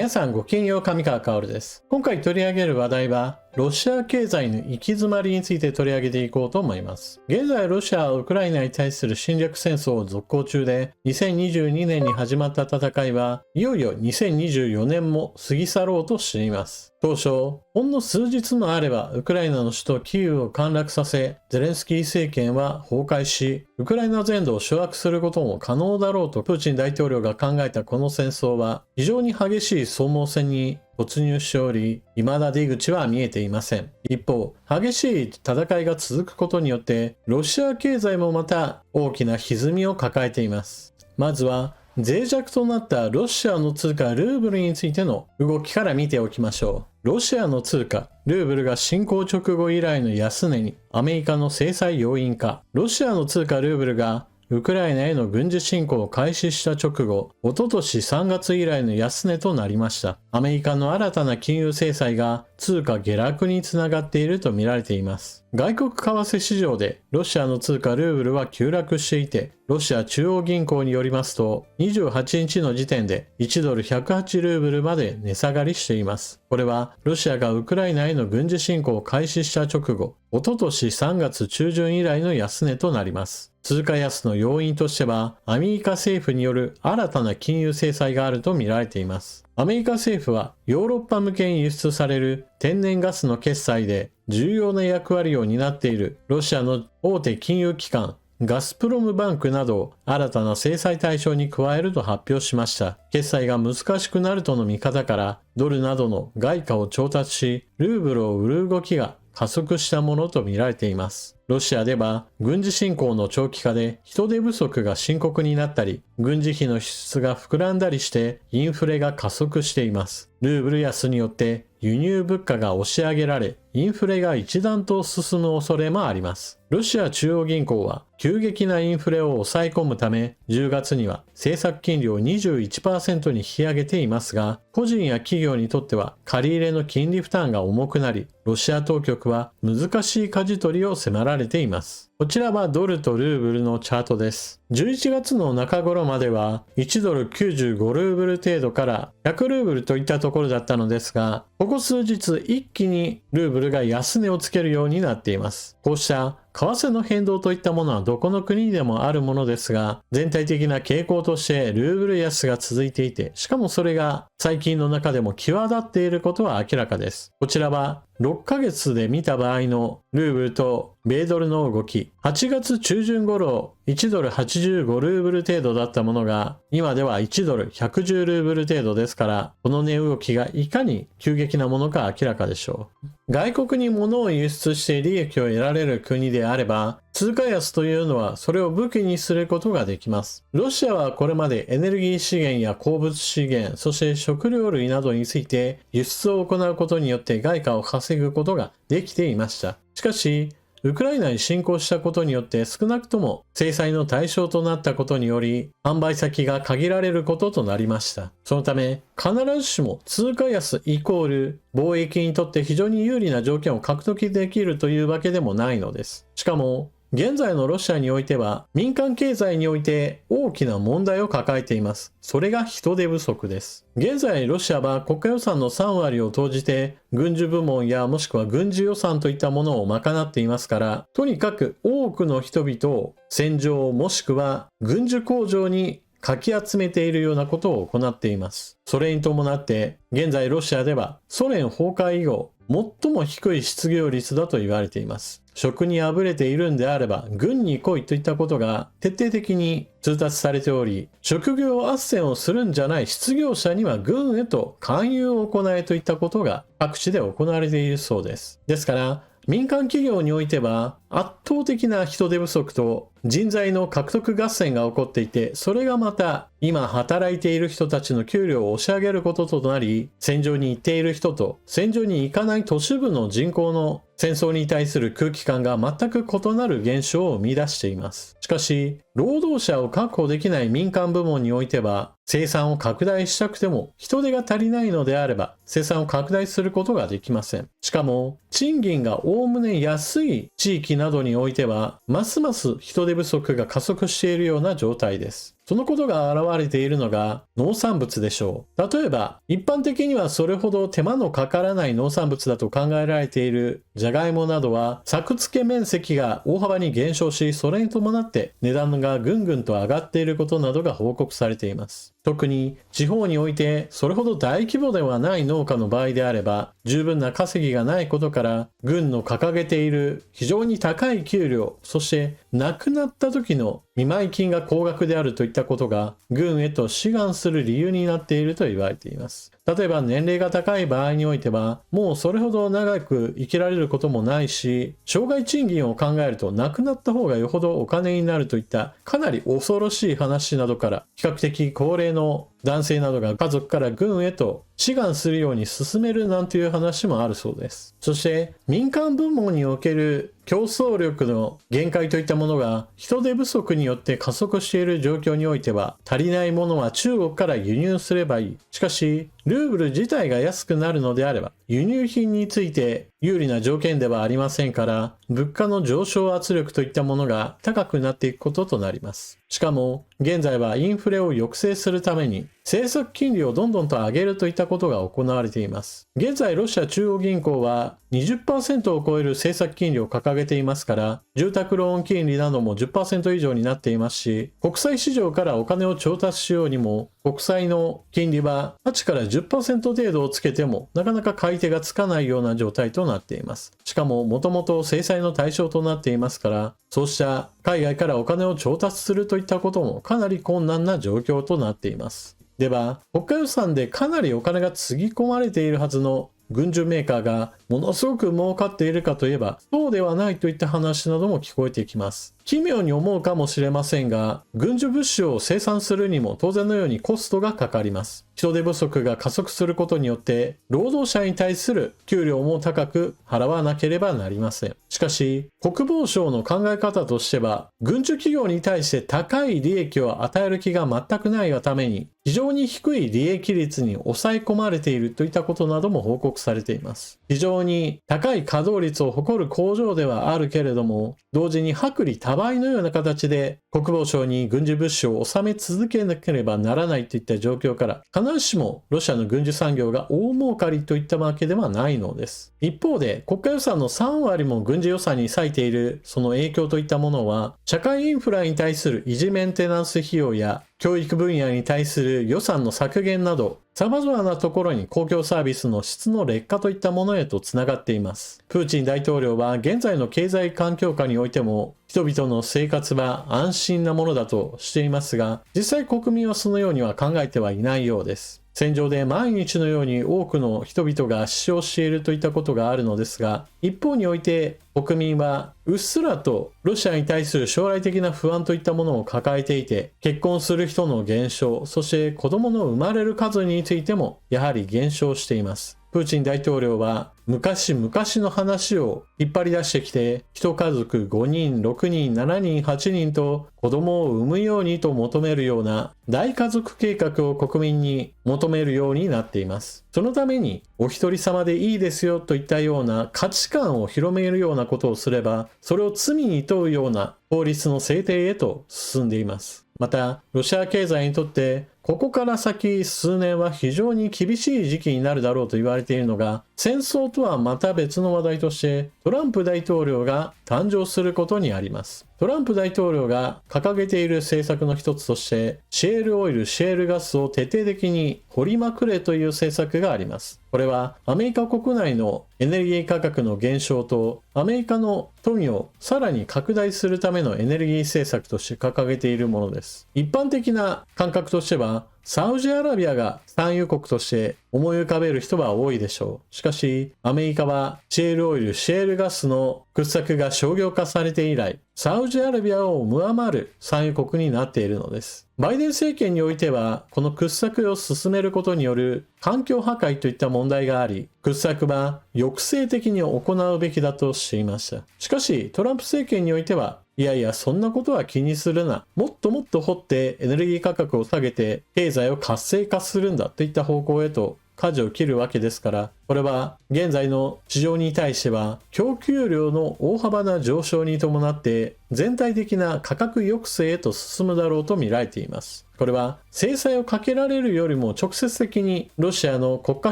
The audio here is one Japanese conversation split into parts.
皆さんごきげんよう、上川薫です。今回取り上げる話題は、ロシア経済の行き詰まりについて取り上げていこうと思います。現在、ロシアはウクライナに対する侵略戦争を続行中で、2022年に始まった戦いは、いよいよ2024年も過ぎ去ろうとしています。当初、ほんの数日もあれば、ウクライナの首都キーウを陥落させ、ゼレンスキー政権は崩壊し、ウクライナ全土を掌握することも可能だろうとプーチン大統領が考えたこの戦争は、非常に激しい消耗戦に突入しており、未だ出口は見えていません。一方、激しい戦いが続くことによって、ロシア経済もまた大きな歪みを抱えています。まずは、脆弱となったロシアの通貨ルーブルについての動きから見ておきましょう。ロシアの通貨ルーブルが侵攻直後以来の安値に、アメリカの制裁要因か。ロシアの通貨ルーブルがウクライナへの軍事侵攻を開始した直後、おととし3月以来の安値となりました。アメリカの新たな金融制裁が通貨下落につながっていると見られています。外国為替市場でロシアの通貨ルーブルは急落していて、ロシア中央銀行によりますと、28日の時点で1ドル108ルーブルまで値下がりしています。これはロシアがウクライナへの軍事侵攻を開始した直後、おととし3月中旬以来の安値となります。通貨安の要因としては、アメリカ政府による新たな金融制裁があると見られています。アメリカ政府はヨーロッパ向けに輸出される天然ガスの決済で重要な役割を担っているロシアの大手金融機関ガスプロムバンクなどを新たな制裁対象に加えると発表しました。決済が難しくなるとの見方からドルなどの外貨を調達し、ルーブルを売る動きが加速したものと見られています。ロシアでは軍事侵攻の長期化で人手不足が深刻になったり、軍事費の支出が膨らんだりしてインフレが加速しています。ルーブル安によって輸入物価が押し上げられ、インフレが一段と進む恐れもあります。ロシア中央銀行は急激なインフレを抑え込むため、10月には政策金利を 21% に引き上げていますが、個人や企業にとっては借り入れの金利負担が重くなり、ロシア当局は難しい舵取りを迫られています。こちらはドルとルーブルのチャートです。11月の中頃までは1ドル95ルーブル程度から100ルーブルといったところだったのですが、ここ数日一気にルーブルが安値をつけるようになっています。こうした為替の変動といったものはどこの国でもあるものですが、全体的な傾向としてルーブル安が続いていて、しかもそれが最近の中でも際立っていることは明らかです。こちらは6ヶ月で見た場合のルーブルと米ドルの動き、8月中旬頃1ドル85ルーブル程度だったものが、今では1ドル110ルーブル程度ですから、この値動きがいかに急激なものか明らかでしょう。外国に物を輸出して利益を得られる国であれば、通貨安というのはそれを武器にすることができます。ロシアはこれまでエネルギー資源や鉱物資源、そして食料類などについて輸出を行うことによって外貨を稼ぐことができていました。しかし、ウクライナに侵攻したことによって少なくとも制裁の対象となったことにより販売先が限られることとなりました。そのため必ずしも通貨安イコール貿易にとって非常に有利な条件を獲得できるというわけでもないのです。しかも現在のロシアにおいては民間経済において大きな問題を抱えています。それが人手不足です。現在ロシアは国家予算の3割を投じて軍需部門やもしくは軍事予算といったものを賄っていますから、とにかく多くの人々を戦場もしくは軍需工場にかき集めているようなことを行っています。それに伴って現在ロシアではソ連崩壊以後最も低い失業率だと言われています。職にあぶれているんであれば軍に来いといったことが徹底的に通達されており、職業斡旋をするんじゃない失業者には軍へと勧誘を行えといったことが各地で行われているそうです。ですから民間企業においては圧倒的な人手不足と人材の獲得合戦が起こっていて、それがまた今働いている人たちの給料を押し上げることとなり、戦場に行っている人と戦場に行かない都市部の人口の戦争に対する空気感が全く異なる現象を生み出しています。しかし、労働者を確保できない民間部門においては、生産を拡大したくても人手が足りないのであれば、生産を拡大することができません。しかも、賃金がおおむね安い地域などにおいては、ますます人手不足が加速しているような状態です。そのことが現れているのが農産物でしょう。例えば、一般的にはそれほど手間のかからない農産物だと考えられているジャガイモなどは、作付け面積が大幅に減少し、それに伴って値段がぐんぐんと上がっていることなどが報告されています。特に地方においてそれほど大規模ではない農家の場合であれば、十分な稼ぎがないことから、軍の掲げている非常に高い給料、そして亡くなった時の見舞い金が高額であるといったことが軍へと志願する理由になっていると言われています。例えば年齢が高い場合においては、もうそれほど長く生きられることもないし、生涯賃金を考えると亡くなった方がよほどお金になるといったかなり恐ろしい話などから、比較的高齢の男性などが家族から軍へと志願するように進めるなんていう話もあるそうです。そして民間部門における競争力の限界といったものが人手不足によって加速している状況においては、足りないものは中国から輸入すればいい。しかしルーブル自体が安くなるのであれば、輸入品について有利な条件ではありませんから、物価の上昇圧力といったものが高くなっていくこととなります。しかも現在はインフレを抑制するために政策金利をどんどんと上げるといったことが行われています。現在ロシア中央銀行は 20% を超える政策金利を掲げていますから、住宅ローン金利なども 10% 以上になっていますし、国際市場からお金を調達しようにも国債の金利は8から10% 程度をつけてもなかなか買い手がつかないような状態となっています。しかももともと制裁の対象となっていますから、そうした海外からお金を調達するといったこともかなり困難な状況となっています。では、国家予算でかなりお金がつぎ込まれているはずの軍需メーカーがものすごく儲かっているかといえばそうではないといった話なども聞こえてきます。奇妙に思うかもしれませんが、軍需物資を生産するにも当然のようにコストがかかります。人手不足が加速することによって労働者に対する給料も高く払わなければなりません。しかし国防省の考え方としては、軍需企業に対して高い利益を与える気が全くないがために、非常に低い利益率に抑え込まれているといったことなども報告されています。非常に高い稼働率を誇る工場ではあるけれども、同時に薄利多売のような形で国防省に軍需物資を納め続けなければならないといった状況から、必ずしもロシアの軍需産業が大儲かりといったわけではないのです。一方で国家予算の3割も軍事予算に割いているその影響といったものは、社会インフラに対する維持メンテナンス費用や教育分野に対する予算の削減など、様々なところに公共サービスの質の劣化といったものへとつながっています。プーチン大統領は現在の経済環境下においても人々の生活は安心なものだとしていますが、実際国民はそのようには考えてはいないようです。戦場で毎日のように多くの人々が死傷しているといったことがあるのですが、一方において国民はうっすらとロシアに対する将来的な不安といったものを抱えていて、結婚する人の減少、そして子供の生まれる数についてもやはり減少しています。プーチン大統領は昔々の話を引っ張り出してきて、一家族5人、6人、7人、8人と子供を産むようにと求めるような大家族計画を国民に求めるようになっています。そのためにお一人様でいいですよといったような価値観を広めるようなことをすれば、それを罪に問うような法律の制定へと進んでいます。また、ロシア経済にとってここから先数年は非常に厳しい時期になるだろうと言われているのが、戦争とはまた別の話題としてトランプ大統領が誕生することにあります。トランプ大統領が掲げている政策の一つとして、シェールオイル、シェールガスを徹底的に掘りまくれという政策があります。これはアメリカ国内のエネルギー価格の減少とアメリカの富をさらに拡大するためのエネルギー政策として掲げているものです。一般的な感覚としては、サウジアラビアが産油国として思い浮かべる人は多いでしょう。しかし、アメリカはシェールオイル、シェールガスの掘削が商業化されて以来、サウジアラビアを上回る産油国になっているのです。バイデン政権においては、この掘削を進めることによる環境破壊といった問題があり、掘削は抑制的に行うべきだとしていました。しかし、トランプ政権においては、いやいや、そんなことは気にするな。もっともっと掘ってエネルギー価格を下げて経済を活性化するんだといった方向へと舵を切るわけですから、これは現在の市場に対しては供給量の大幅な上昇に伴って全体的な価格抑制へと進むだろうと見られています。これは制裁をかけられるよりも直接的にロシアの国家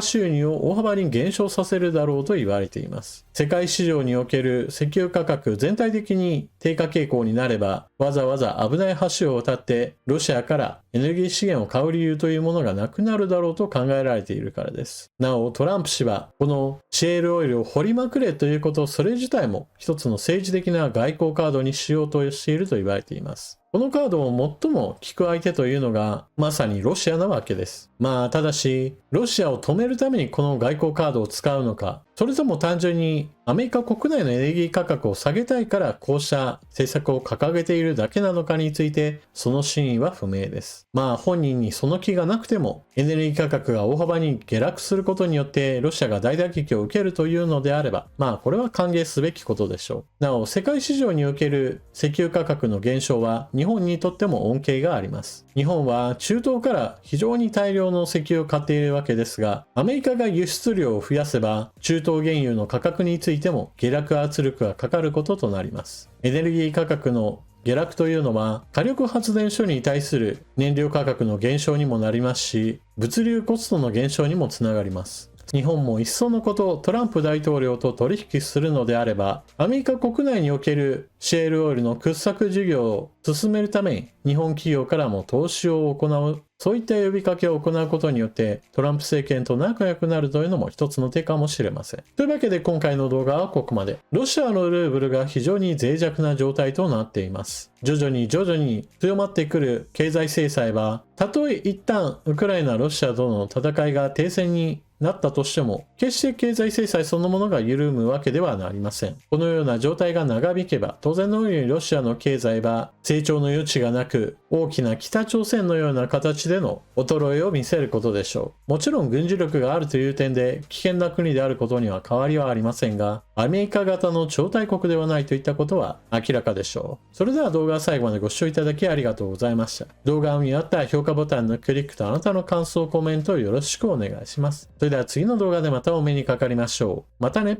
収入を大幅に減少させるだろうと言われています。世界市場における石油価格全体的に低下傾向になれば、わざわざ危ない橋を渡ってロシアからエネルギー資源を買う理由というものがなくなるだろうと考えられているからです。なお、トランプ氏はこのシェールオイルを掘りまくれということ、それ自体も一つの政治的な外交カードにしようとしていると言われています。このカードを最も効く相手というのがまさにロシアなわけです。ただし、ロシアを止めるためにこの外交カードを使うのか、それとも単純にアメリカ国内のエネルギー価格を下げたいからこうした政策を掲げているだけなのかについて、その真意は不明です。本人にその気がなくても、エネルギー価格が大幅に下落することによってロシアが大打撃を受けるというのであれば、これは歓迎すべきことでしょう。なお、世界市場における石油価格の減少は日本にとっても恩恵があります。日本は中東から非常に大量の石油を買っているわけですが、アメリカが輸出量を増やせば、中東原油の価格についても下落圧力がかかることとなります。エネルギー価格の下落というのは火力発電所に対する燃料価格の減少にもなりますし、物流コストの減少にもつながります。日本もいっそのことトランプ大統領と取引するのであれば、アメリカ国内におけるシェールオイルの掘削事業を進めるために日本企業からも投資を行う、そういった呼びかけを行うことによってトランプ政権と仲良くなるというのも一つの手かもしれません。というわけで今回の動画はここまで。ロシアのルーブルが非常に脆弱な状態となっています。徐々に強まってくる経済制裁は、たとえ一旦ウクライナ・ロシアとの戦いが停戦になったとしても、決して経済制裁そのものが緩むわけではありません。このような状態が長引けば、当然のようにロシアの経済は成長の余地がなく、大きな北朝鮮のような形での衰えを見せることでしょう。もちろん軍事力があるという点で危険な国であることには変わりはありませんが、アメリカ型の超大国ではないといったことは明らかでしょう。それでは動画最後までご視聴いただきありがとうございました。動画を見終わったら評価ボタンのクリックとあなたの感想、コメントをよろしくお願いします。それでは次の動画でまたお目にかかりましょう。またね。